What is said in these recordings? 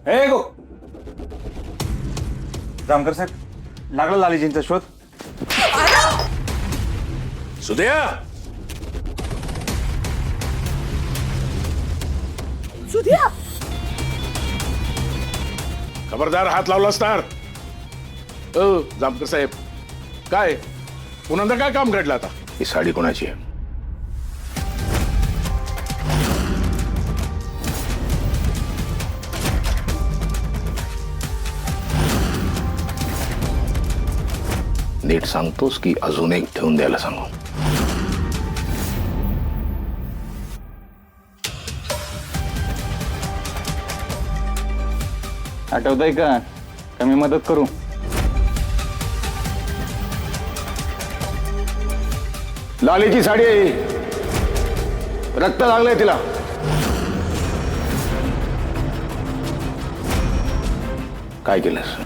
ए गो जामकर साहेब, लागला लालीजींचा शोध? सुद्या सुधिया, खबरदार, हात लावलास तर. जामकर साहेब, काय पुन्हा काय काम घडलं आता? ही साडी कोणाची आहे? नीट सांगतोस की अजून एक ठेवून द्यायला सांगू? आठवतंय का? कमी मदत करू? लालीची साडी आहे, रक्त लागलंय तिला. काय केलंस?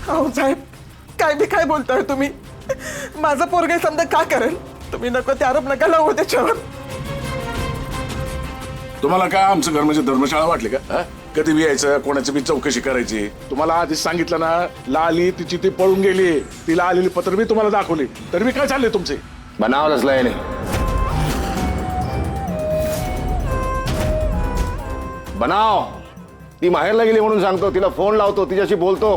अहो साहेब, काय बोलताय तुम्ही? माझा पोरगा समजा का करेल? तुम्ही नको ते आरोप नका लावू त्याच्यावर. तुम्हाला काय आमचं घर म्हणजे धर्मशाळा वाटली का? हा? कधी बी यायचं, कोणाची बी चौकशी करायची. तुम्हाला आधीच सांगितलं ना, लाली तिची ती पळून गेली. तिला आलेली पत्र बी तुम्हाला दाखवली, तर मी काय चालले तुमचे? बनावलंच लय नाही. बनाव. ती माहेरला गेली म्हणून सांगतो, तिला फोन लावतो, तिच्याशी बोलतो.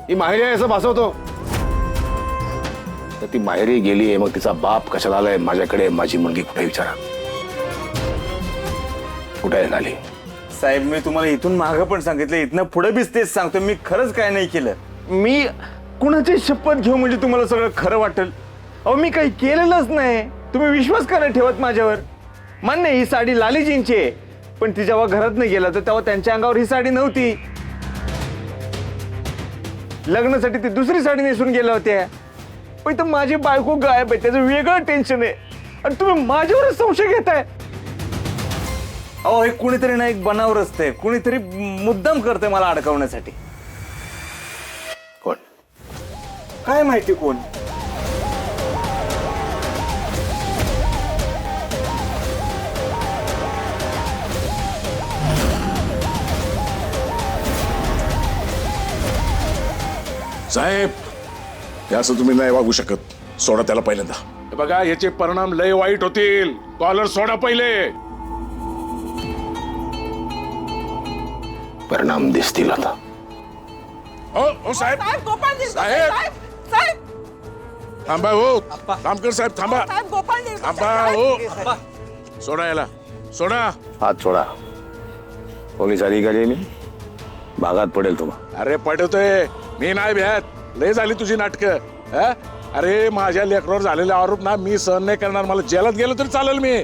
ती माहेरी आहे असं भासवतो. तर ती माहेरी गेली आहे, मग तिचा बाप कशाला आलाय माझ्याकडे? माझी मुलगी कुठे विचारा. कुठे आहे लाली? साहेब, मी तुम्हाला इथून मागं पण सांगितलं, इथनं पुढे बीच तेच सांगतो. मी खरंच काय नाही केलं. मी कुणाची शपथ घेऊ म्हणजे तुम्हाला सगळं खरं वाटेल? अहो, मी काही केलेलंच नाही. तुम्ही विश्वास का नाही ठेवत माझ्यावर? मान्य ही साडी लालीजींची आहे, पण ती जेव्हा घरात नाही गेला तर तेव्हा त्यांच्या अंगावर ही साडी नव्हती. लग्नासाठी ती दुसरी साडी नेसून गेल्या होत्या. पण इथं माझी बायको गायब आहे, त्याचं वेगळं टेन्शन आहे, आणि तुम्ही माझ्यावरच संशय घेताय. अहो, हे कुणीतरी ना एक बनावर असते, कुणीतरी मुद्दाम करते मला अडकवण्यासाठी. कोण? काय माहिती कोण? साहेब, हे असं तुम्ही नाही वागू शकत. सोडा त्याला पहिल्यांदा. हे बघा, याचे परिणाम लय वाईट होतील. कॉलर सोडा पहिले. परिणाम दिसतील आता. हो साहेब, साहेब गोपाळ साहेब. साहेब थांबा. हो जामकर साहेब, थांबा. साहेब गोपाळ थांबा. हो, सोडा याला, सोडा. हात सोडा. पोलीस अधिकारी भागात पडेल तुम्हाला. अरे पटवतोय, मी नाही भ्यात. लय झाली तुझी नाटकं. अरे माझ्या लेकरावर झालेले आरोप ना मी सहन नाही करणार. मला जेलात गेलो तरी चालेल मी.